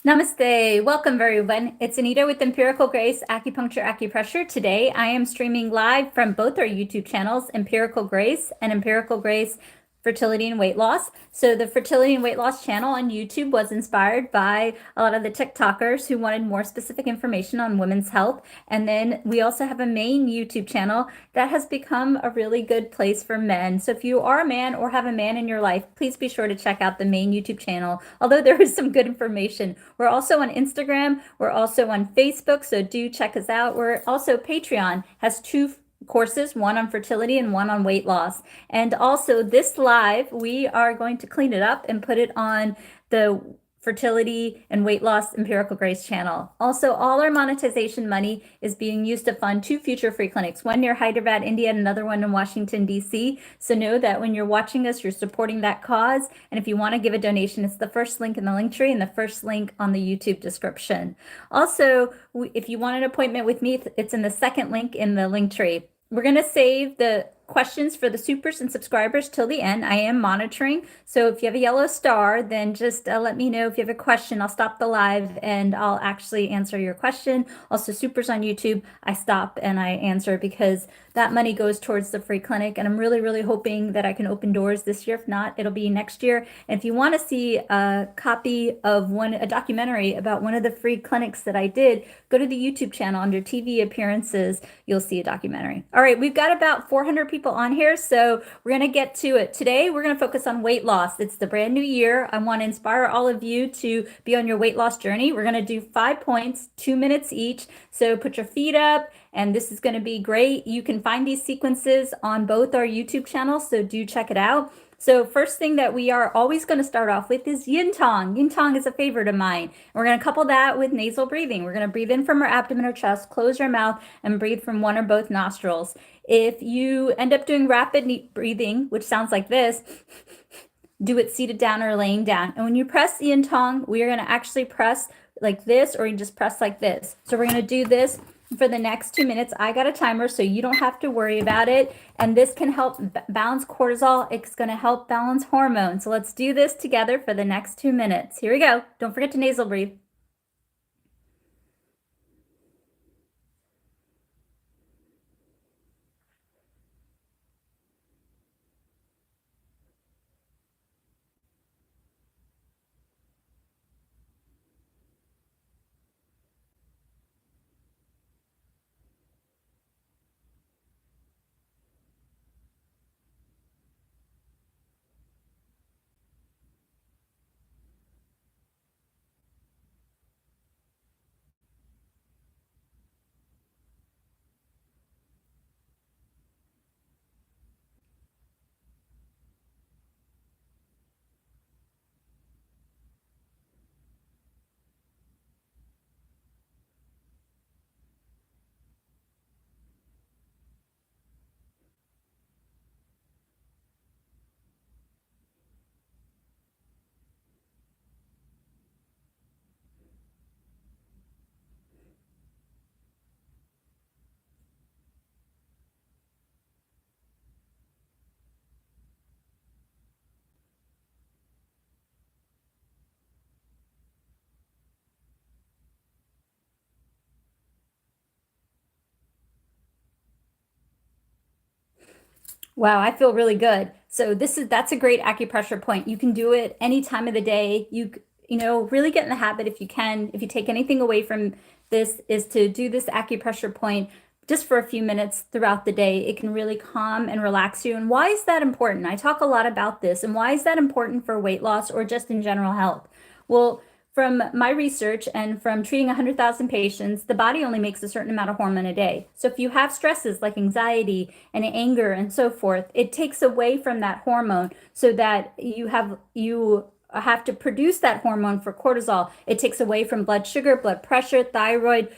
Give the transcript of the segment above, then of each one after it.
Namaste. Welcome, everyone. It's Anita with Empirical Grace Acupuncture Acupressure. Today, I am streaming live from both our YouTube channels, Empirical Grace and Empirical Grace Fertility and Weight Loss. So the Fertility and Weight Loss channel on YouTube was inspired by a lot of the TikTokers who wanted more specific information on women's health. And then we also have a main YouTube channel that has become a really good place for men. So if you are a man or have a man in your life, please be sure to check out the main YouTube channel, although there is some good information. We're also on Instagram. We're also on Facebook, so do check us out. We're also Patreon has two courses, one on fertility and one on weight loss. And also this live, we are going to clean it up and put it on the fertility and weight loss Empirical Grace channel. Also, all our monetization money is being used to fund two future free clinics, one near Hyderabad, India, and another one in Washington, D.C. So know that when you're watching us, you're supporting that cause. And if you want to give a donation, it's the first link in the link tree and the first link on the YouTube description. Also, if you want an appointment with me, it's in the second link in the link tree. We're going to save the questions for the supers and subscribers till the end. I am monitoring. So if you have a yellow star, then just let me know if you have a question. I'll stop the live and I'll actually answer your question. Also, supers on YouTube, I stop and I answer because that money goes towards the free clinic. And I'm really, really hoping that I can open doors this year. If not, it'll be next year. And if you want to see a copy of a documentary about one of the free clinics that I did, go to the YouTube channel under TV appearances. You'll see a documentary. All right, we've got about 400 people on here, so we're going to get to it. Today, we're going to focus on weight loss. It's the brand new year. I want to inspire all of you to be on your weight loss journey. We're going to do 5 points, 2 minutes each. So put your feet up, and this is going to be great. You can find these sequences on both our YouTube channels, so do check it out. So first thing that we are always going to start off with is yin tong. Yin tong is a favorite of mine. We're going to couple that with nasal breathing. We're going to breathe in from our abdomen or chest, close your mouth, and breathe from one or both nostrils. If you end up doing rapid breathing, which sounds like this, do it seated down or laying down. And when you press yin tong, we are going to actually press like this, or you just press like this. So we're going to do this for the next 2 minutes. I got a timer, so you don't have to worry about it. And this can help balance cortisol. It's going to help balance hormones. So let's do this together for the next 2 minutes. Here we go. Don't forget to nasal breathe. Wow, I feel really good. So that's a great acupressure point. You can do it any time of the day. Really get in the habit if you can. If you take anything away from this, is to do this acupressure point just for a few minutes throughout the day. It can really calm and relax you. And why is that important? I talk a lot about this. And why is that important for weight loss or just in general health? Well, from my research and from treating 100,000 patients, the body only makes a certain amount of hormone a day. So if you have stresses like anxiety and anger and so forth, it takes away from that hormone so that you have to produce that hormone for cortisol. It takes away from blood sugar, blood pressure, thyroid,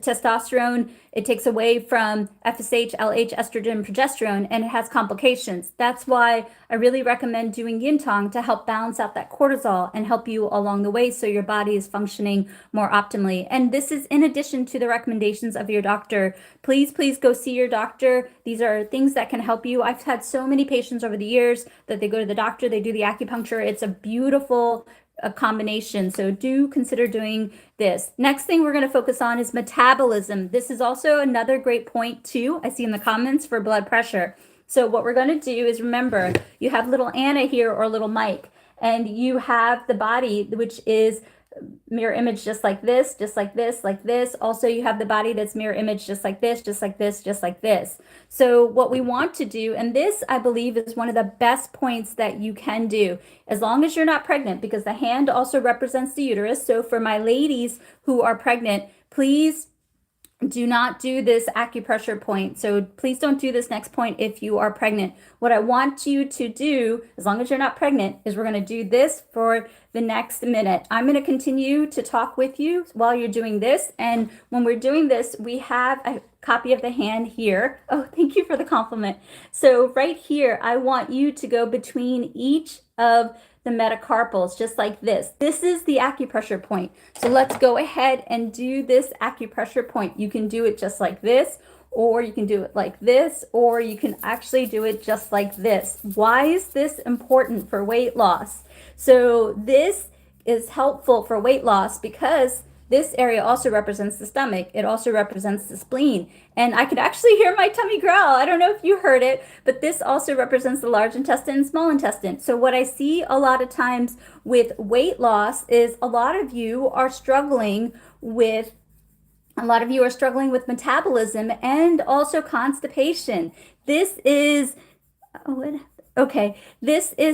testosterone. It takes away from FSH, LH, estrogen, progesterone, and it has complications. That's why I really recommend doing yin tong to help balance out that cortisol and help you along the way so your body is functioning more optimally. And this is in addition to the recommendations of your doctor. Please, please go see your doctor. These are things that can help you. I've had so many patients over the years that they go to the doctor, they do the acupuncture. It's a beautiful a combination. So do consider doing this. Next thing we're going to focus on is metabolism. This is also another great point too, I see in the comments, for blood pressure. So what we're going to do is, remember, you have little Anna here, or little Mike, and you have the body, which is mirror image just like this, just like this, like this. Also, you have the body that's mirror image just like this, just like this, just like this. So what we want to do, and this I believe is one of the best points that you can do, as long as you're not pregnant, because the hand also represents the uterus. So for my ladies who are pregnant, please do not do this acupressure point. So please don't do this next point if you are pregnant. What I want you to do, as long as you're not pregnant, is we're going to do this for the next minute. I'm going to continue to talk with you while you're doing this. And when we're doing this, we have a copy of the hand here. Oh, thank you for the compliment. So right here, I want you to go between each of the metacarpals, just like this. This is the acupressure point. So let's go ahead and do this acupressure point. You can do it just like this, or you can do it like this, or you can actually do it just like this. Why is this important for weight loss? So this is helpful for weight loss because this area also represents the stomach. It also represents the spleen. And I could actually hear my tummy growl. I don't know if you heard it, but this also represents the large intestine and small intestine. So what I see a lot of times with weight loss is a lot of you are struggling with metabolism and also constipation. This is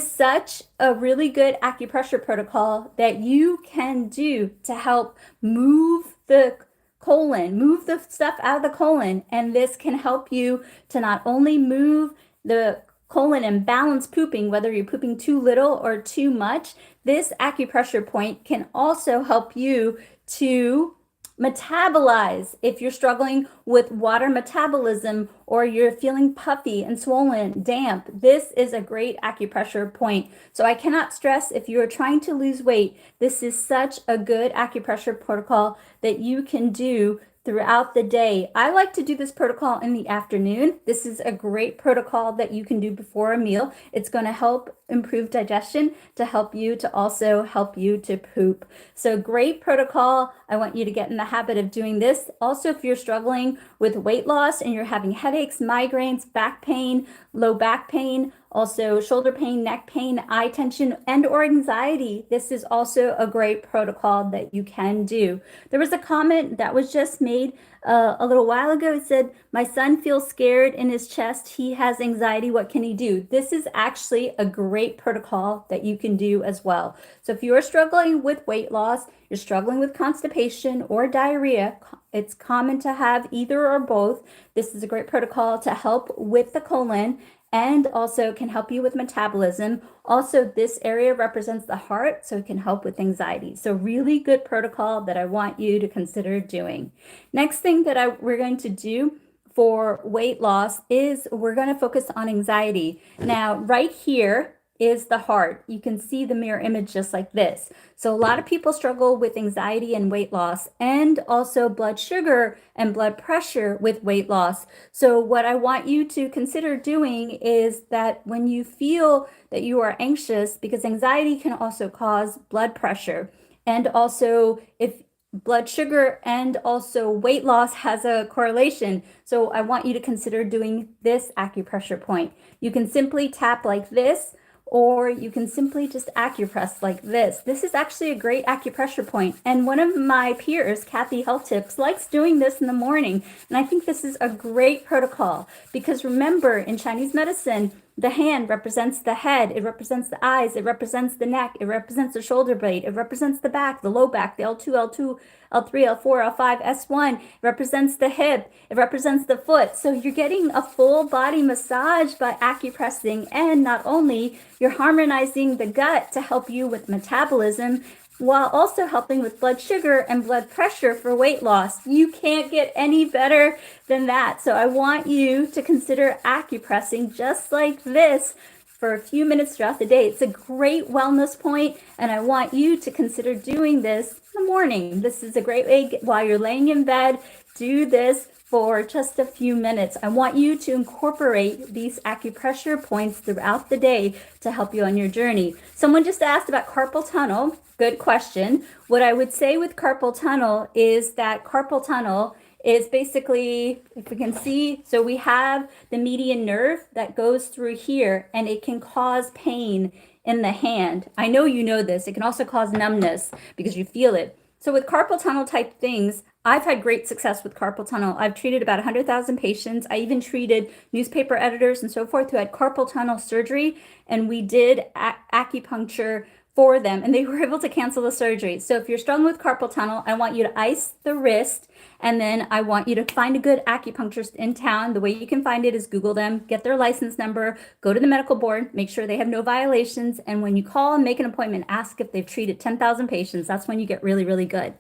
such a really good acupressure protocol that you can do to help move the colon, move the stuff out of the colon. And this can help you to not only move the colon and balance pooping, whether you're pooping too little or too much. This acupressure point can also help you to metabolize. If you're struggling with water metabolism, or you're feeling puffy and swollen, damp, this is a great acupressure point. So I cannot stress, if you are trying to lose weight, this is such a good acupressure protocol that you can do throughout the day. I like to do this protocol in the afternoon. This is a great protocol that you can do before a meal. It's going to help improve digestion, to help you to poop. So great protocol. I want you to get in the habit of doing this. Also, if you're struggling with weight loss and you're having headaches, migraines, back pain, low back pain, also shoulder pain, neck pain, eye tension, and or anxiety, this is also a great protocol that you can do. There was a comment that was just made a little while ago. It said, my son feels scared in his chest. He has anxiety. What can he do? This is actually a great protocol that you can do as well. So if you are struggling with weight loss, you're struggling with constipation or diarrhea, it's common to have either or both. This is a great protocol to help with the colon, and also can help you with metabolism. Also, this area represents the heart, so it can help with anxiety. So really good protocol that I want you to consider doing. Next thing that we're going to do for weight loss is we're going to focus on anxiety. Now, right here is the heart. You can see the mirror image just like this. So a lot of people struggle with anxiety and weight loss, and also blood sugar and blood pressure with weight loss. So what I want you to consider doing is that when you feel that you are anxious, because anxiety can also cause blood pressure, and also if blood sugar and also weight loss has a correlation. So I want you to consider doing this acupressure point. You can simply tap like this, or you can simply just acupress like this. This is actually a great acupressure point. And one of my peers, Kathy Health Tips, likes doing this in the morning. And I think this is a great protocol, because remember, in Chinese medicine, the hand represents the head, it represents the eyes, it represents the neck, it represents the shoulder blade, it represents the back, the low back, the L2, L3, L4, L5, S1, it represents the hip, it represents the foot. So you're getting a full body massage by acupressing, and not only you're harmonizing the gut to help you with metabolism, while also helping with blood sugar and blood pressure for weight loss. You can't get any better than that. So I want you to consider acupressing just like this for a few minutes throughout the day. It's a great wellness point, and I want you to consider doing this in the morning. This is a great way, while you're laying in bed, do this for just a few minutes. I want you to incorporate these acupressure points throughout the day to help you on your journey. Someone just asked about carpal tunnel. Good question. What I would say with carpal tunnel is that carpal tunnel is basically, if we can see, so we have the median nerve that goes through here, and it can cause pain in the hand. I know you know this. It can also cause numbness because you feel it. So with carpal tunnel type things, I've had great success with carpal tunnel. I've treated about 100,000 patients. I even treated newspaper editors and so forth who had carpal tunnel surgery, and we did acupuncture for them, and they were able to cancel the surgery. So if you're struggling with carpal tunnel, I want you to ice the wrist, and then I want you to find a good acupuncturist in town. The way you can find it is Google them, get their license number, go to the medical board, make sure they have no violations, and when you call and make an appointment, ask if they've treated 10,000 patients. That's when you get really, really good.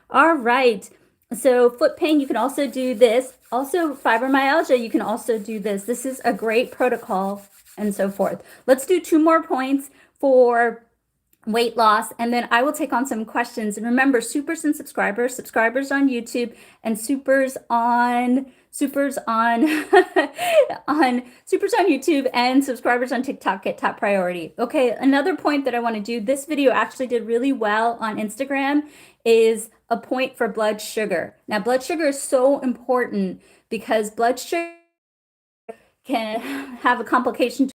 All right. So foot pain, you can also do this. Also fibromyalgia, you can also do this. This is a great protocol and so forth. Let's do 2 more points for weight loss, and then I will take on some questions. And remember, supers and subscribers on YouTube, and supers on on YouTube, and subscribers on TikTok get top priority. Okay, another point that I want to do, this video actually did really well on Instagram, is a point for blood sugar. Now, blood sugar is so important because blood sugar can have a complication.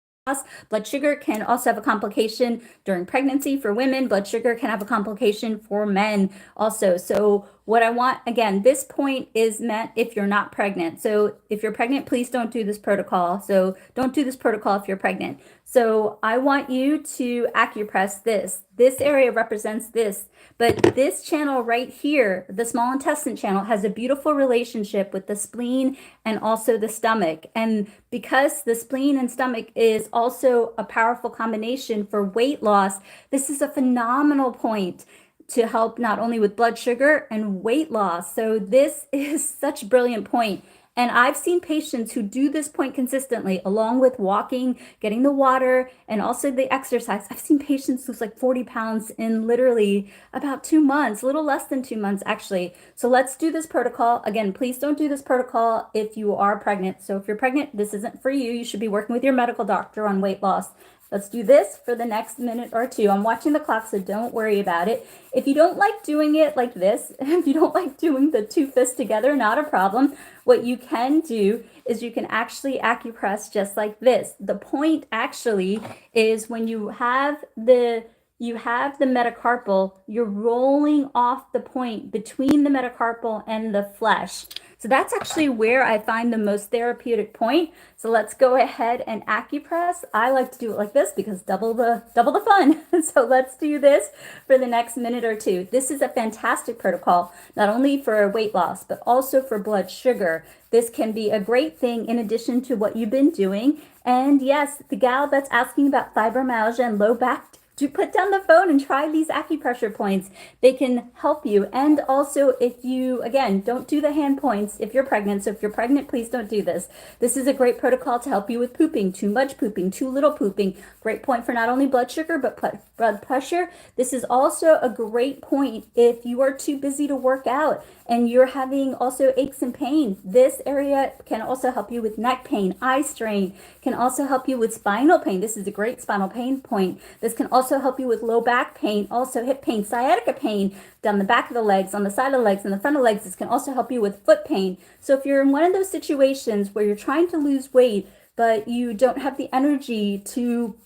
Blood sugar can also have a complication during pregnancy for women. Blood sugar can have a complication for men also. So what I want, again, this point is meant if you're not pregnant. So if you're pregnant, please don't do this protocol. So don't do this protocol if you're pregnant. So I want you to acupress this. This area represents this, but this channel right here, the small intestine channel, has a beautiful relationship with the spleen and also the stomach. And because the spleen and stomach is also a powerful combination for weight loss, this is a phenomenal point to help not only with blood sugar and weight loss. So this is such a brilliant point. And I've seen patients who do this point consistently, along with walking, getting the water, and also the exercise. I've seen patients lose like 40 pounds in literally about 2 months, a little less than 2 months actually. So let's do this protocol. Again, please don't do this protocol if you are pregnant. So if you're pregnant, this isn't for you. You should be working with your medical doctor on weight loss. Let's do this for the next minute or 2. I'm watching the clock, so don't worry about it. If you don't like doing it like this, if you don't like doing the 2 fists together, not a problem. What you can do is you can actually acupress just like this. The point actually is when you have the metacarpal, you're rolling off the point between the metacarpal and the flesh. So that's actually where I find the most therapeutic point. So let's go ahead and acupress. I like to do it like this because double the fun. So let's do this for the next minute or 2. This is a fantastic protocol, not only for weight loss, but also for blood sugar. This can be a great thing in addition to what you've been doing. And yes, the gal that's asking about fibromyalgia and low back, to put down the phone and try these acupressure points. They can help you. And also if you, again, don't do the hand points if you're pregnant. So if you're pregnant, please don't do this. This is a great protocol to help you with pooping, too much pooping, too little pooping. Great point for not only blood sugar, but blood pressure. This is also a great point if you are too busy to work out and you're having also aches and pain. This area can also help you with neck pain, eye strain, can also help you with spinal pain. This is a great spinal pain point. This can also help you with low back pain, also hip pain, sciatica pain, down the back of the legs, on the side of the legs, and the front of the legs. This can also help you with foot pain. So if you're in one of those situations where you're trying to lose weight, but you don't have the energy to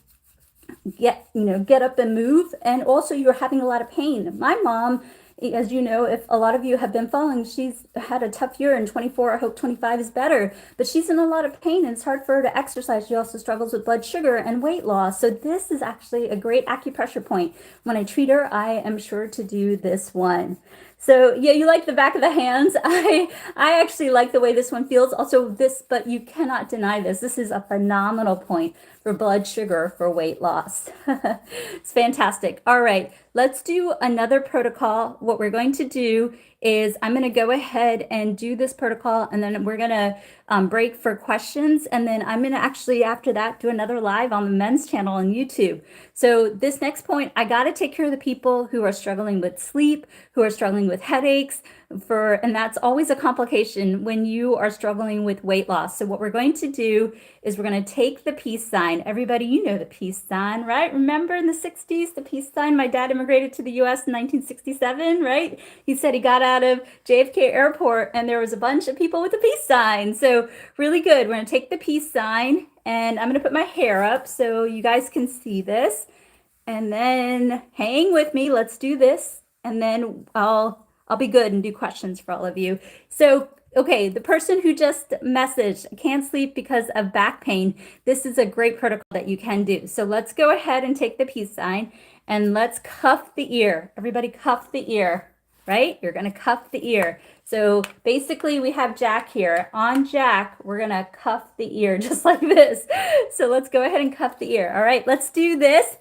get up and move, and also you're having a lot of pain. My mom, as you know, if a lot of you have been following, she's had a tough year in 24. I hope 25 is better, but she's in a lot of pain and it's hard for her to exercise. She also struggles with blood sugar and weight loss. So this is actually a great acupressure point. When I treat her, I am sure to do this one. So yeah, you like the back of the hands. I actually like the way this one feels. Also this, but you cannot deny this. This is a phenomenal point for blood sugar for weight loss. It's fantastic. All right, let's do another protocol. What we're going to do is I'm going to go ahead and do this protocol, and then we're going to break for questions. And then I'm going to actually, after that, do another live on the men's channel on YouTube. So this next point, I got to take care of the people who are struggling with sleep, who are struggling with headaches, and that's always a complication when you are struggling with weight loss. So what we're going to do is we're going to take the peace sign. Everybody, you know the peace sign, right? Remember in the 60s, the peace sign? My dad immigrated to the US in 1967, right? He said he got out of JFK Airport and there was a bunch of people with the peace sign. So really good. We're going to take the peace sign and I'm going to put my hair up so you guys can see this. And then hang with me. Let's do this. And then I'll be good and do questions for all of you. So, okay, the person who just messaged, can't sleep because of back pain. This is a great protocol that you can do. So let's go ahead and take the peace sign and let's cuff the ear. Everybody cuff the ear, right? You're going to cuff the ear. So basically we have Jack here. On Jack, we're going to cuff the ear just like this. So let's go ahead and cuff the ear. All right, let's do this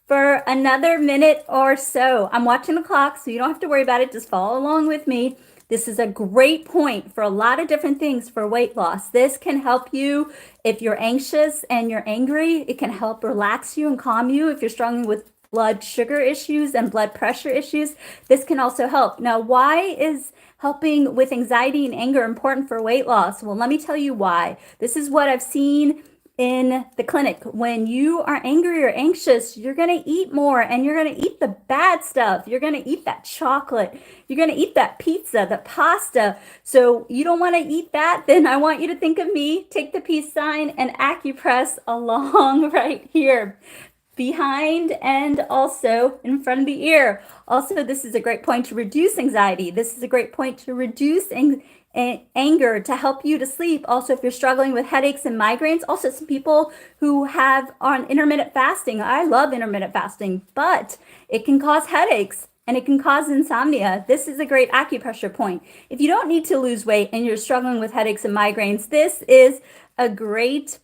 for another minute or so. I'm watching the clock, so you don't have to worry about it. Just follow along with me. This is a great point for a lot of different things for weight loss. This can help you if you're anxious and you're angry. It can help relax you and calm you if you're struggling with blood sugar issues and blood pressure issues. This can also help. Now, why is helping with anxiety and anger important for weight loss? Well, let me tell you why. This is what I've seen in the clinic. When you are angry or anxious, you're going to eat more and you're going to eat the bad stuff. You're going to eat that chocolate. You're going to eat that pizza, the pasta. So you don't want to eat that. Then I want you to think of me, take the peace sign and acupress along right here, behind and also in front of the ear. Also, this is a great point to reduce anxiety. This is a great point to reduce anger, to help you to sleep. Also, if you're struggling with headaches and migraines, also some people who have on intermittent fasting. I love intermittent fasting, but it can cause headaches and it can cause insomnia. This is a great acupressure point. If you don't need to lose weight and you're struggling with headaches and migraines, this is a great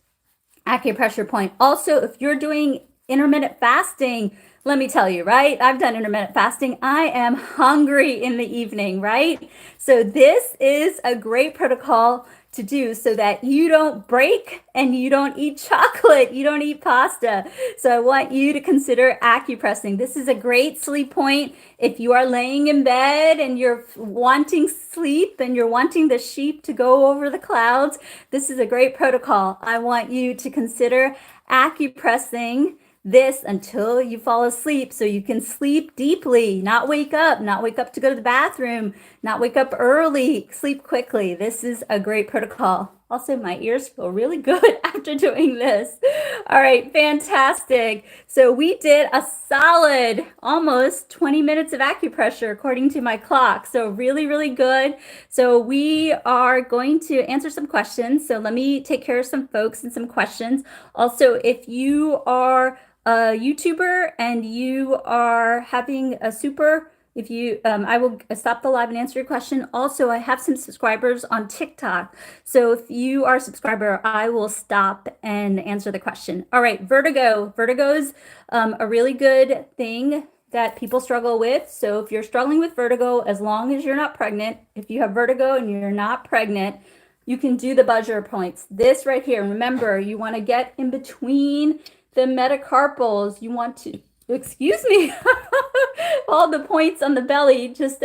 acupressure point. Also, if you're doing intermittent fasting, let me tell you, right? I've done intermittent fasting. I am hungry in the evening, right? So this is a great protocol to do so that you don't break and you don't eat chocolate, you don't eat pasta. So I want you to consider acupressing. This is a great sleep point. If you are laying in bed and you're wanting sleep and you're wanting the sheep to go over the clouds, this is a great protocol. I want you to consider acupressing this until you fall asleep so you can sleep deeply, not wake up to go to the bathroom, not wake up early, sleep quickly. This is a great protocol. Also, my ears feel really good after doing this. All right, fantastic. So we did a solid almost 20 minutes of acupressure according to my clock. So really, really good. So we are going to answer some questions. So let me take care of some folks and some questions. Also, if you are a YouTuber and you are having a super, if you, I will stop the live and answer your question. Also, I have some subscribers on TikTok. So if you are a subscriber, I will stop and answer the question. All right, vertigo. Vertigo is a really good thing that people struggle with. So if you're struggling with vertigo, as long as you're not pregnant, if you have vertigo and you're not pregnant, you can do the buzzer points. This right here, remember, you want to get in between the metacarpals. You want to, excuse me, all the points on the belly just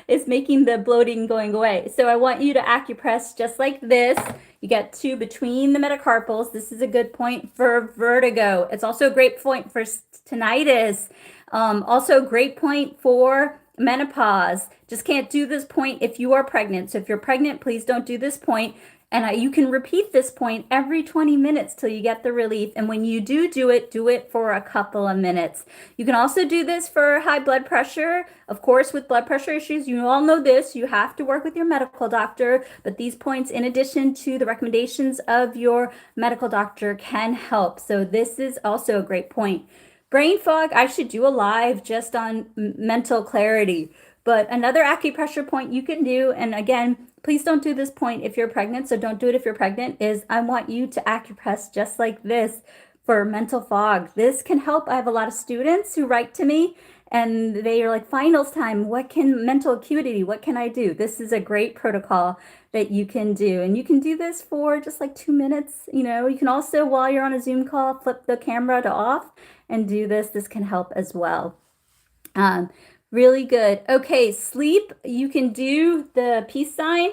is making the bloating going away. So I want you to acupress just like this. You get to between the metacarpals. This is a good point for vertigo. It's also a great point for tinnitus. Also a great point for menopause. Just can't do this point if you are pregnant. So if you're pregnant, please don't do this point. And you can repeat this point every 20 minutes till you get the relief. And when you do it for a couple of minutes. You can also do this for high blood pressure. Of course, with blood pressure issues, you all know this, you have to work with your medical doctor. But these points, in addition to the recommendations of your medical doctor, can help. So this is also a great point. Brain fog, I should do a live just on mental clarity. But another acupressure point you can do, and again, please don't do this point if you're pregnant, so don't do it if you're pregnant, is I want you to acupress just like this for mental fog. This can help. I have a lot of students who write to me and they are like, finals time, what can mental acuity, what can I do? This is a great protocol that you can do. And you can do this for just like 2 minutes. You know, you can also, while you're on a Zoom call, flip the camera to off and do this. This can help as well. Really good. Okay, sleep, you can do the peace sign.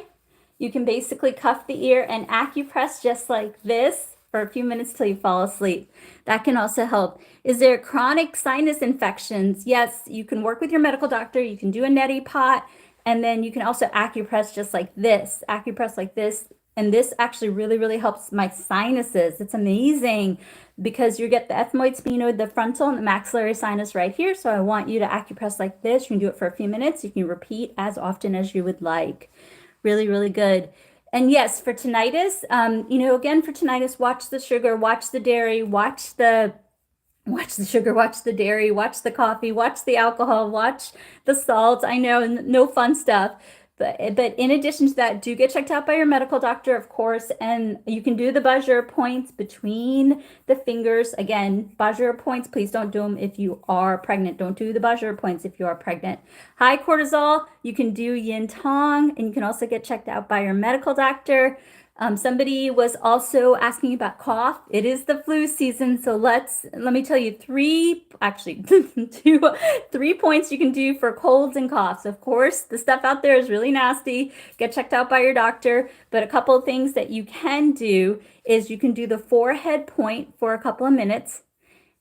You can basically cuff the ear and acupress just like this for a few minutes till you fall asleep. That can also help. Is there chronic sinus infections? Yes, you can work with your medical doctor. You can do a neti pot, and then you can also acupress just like this. Acupress like this. And this actually really, really helps my sinuses. It's amazing because you get the ethmoid sphenoid, the frontal and the maxillary sinus right here. So I want you to acupress like this. You can do it for a few minutes. You can repeat as often as you would like. Really, really good. And yes, for tinnitus, again, for tinnitus, watch the sugar, watch the dairy, watch the sugar, watch the dairy, watch the coffee, watch the alcohol, watch the salt. I know, no fun stuff. But in addition to that, do get checked out by your medical doctor, of course, and you can do the buzzer points between the fingers. Again, buzzer points, please don't do them if you are pregnant. Don't do the buzzer points if you are pregnant. High cortisol, you can do yin tong, and you can also get checked out by your medical doctor. Somebody was also asking about cough. It is the flu season, so let me tell you three points you can do for colds and coughs. Of course, the stuff out there is really nasty. Get checked out by your doctor. But a couple of things that you can do is you can do the forehead point for a couple of minutes,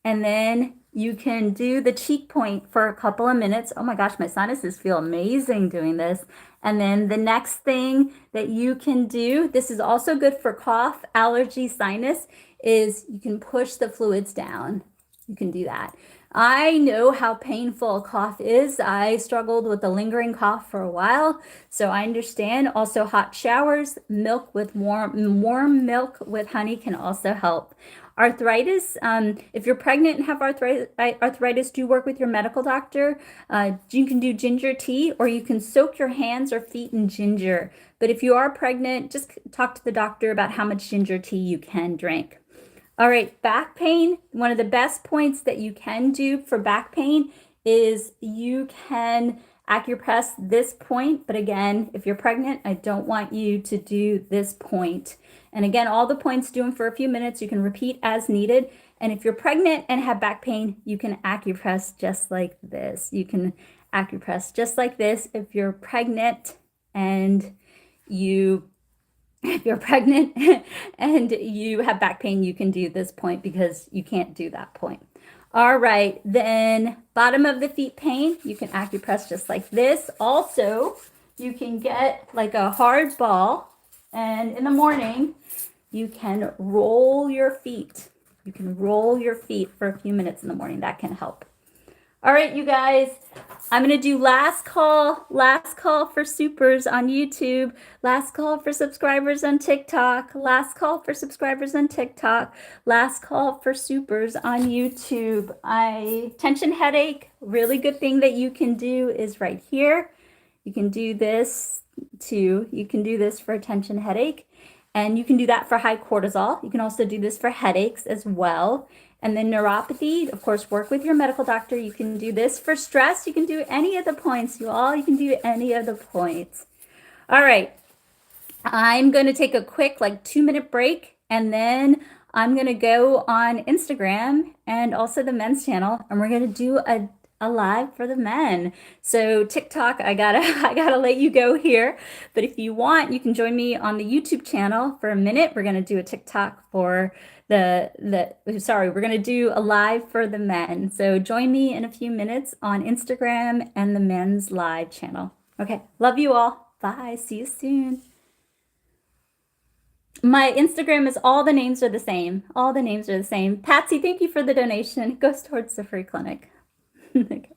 and then you can do the cheek point for a couple of minutes. Oh my gosh, my sinuses feel amazing doing this. And then the next thing that you can do, this is also good for cough, allergy, sinus, is you can push the fluids down. You can do that. I know how painful a cough is. I struggled with a lingering cough for a while, so I understand. Also, hot showers, milk with warm milk with honey can also help. Arthritis, if you're pregnant and have arthritis, do work with your medical doctor. You can do ginger tea, or you can soak your hands or feet in ginger. But if you are pregnant, just talk to the doctor about how much ginger tea you can drink. All right, back pain. One of the best points that you can do for back pain is you can acupress this point. But again, if you're pregnant, I don't want you to do this point. And again, all the points, do them for a few minutes. You can repeat as needed. And if you're pregnant and have back pain, you can acupress just like this. You can acupress just like this if you're pregnant and you have back pain, you can do this point because you can't do that point. All right, then bottom of the feet pain, you can acupress just like this. Also, you can get like a hard ball, and in the morning, you can roll your feet. You can roll your feet for a few minutes in the morning. That can help. All right, you guys, I'm going to do last call for supers on YouTube, last call for subscribers on TikTok, last call for subscribers on TikTok, last call for supers on YouTube. Tension headache, really good thing that you can do is right here. You can do this too. You can do this for a tension headache, and you can do that for high cortisol. You can also do this for headaches as well. And then neuropathy, of course, work with your medical doctor. You can do this for stress. You can do any of the points, you can do any of the points. All right, I'm going to take a quick 2-minute break, and then I'm going to go on Instagram and also the men's channel, and we're going to do a live for the men. So TikTok, I gotta let you go here. But if you want, you can join me on the YouTube channel for a minute. We're gonna do a TikTok for we're gonna do a live for the men. So join me in a few minutes on Instagram and the men's live channel. Okay, love you all. Bye, see you soon. My Instagram is all the names are the same. All the names are the same. Patsy, thank you for the donation. It goes towards the free clinic. Okay.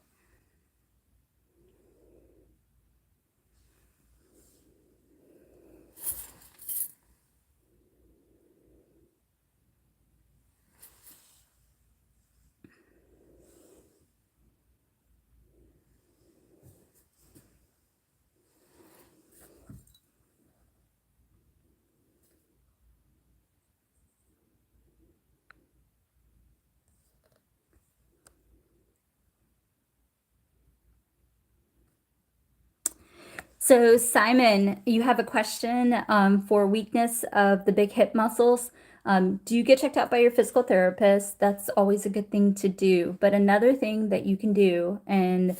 So Simon, you have a question for weakness of the big hip muscles. Do you get checked out by your physical therapist? That's always a good thing to do. But another thing that you can do, and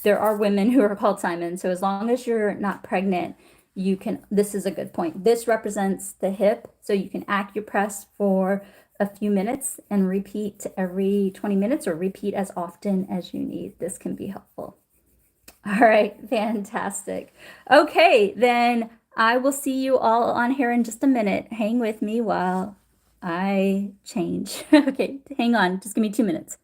there are women who are called Simon. So as long as you're not pregnant, you can, this is a good point. This represents the hip. So you can acupress for a few minutes and repeat every 20 minutes or repeat as often as you need. This can be helpful. All right, fantastic. Okay, then I will see you all on here in just a minute. Hang with me while I change. Okay, hang on. Just give me 2 minutes.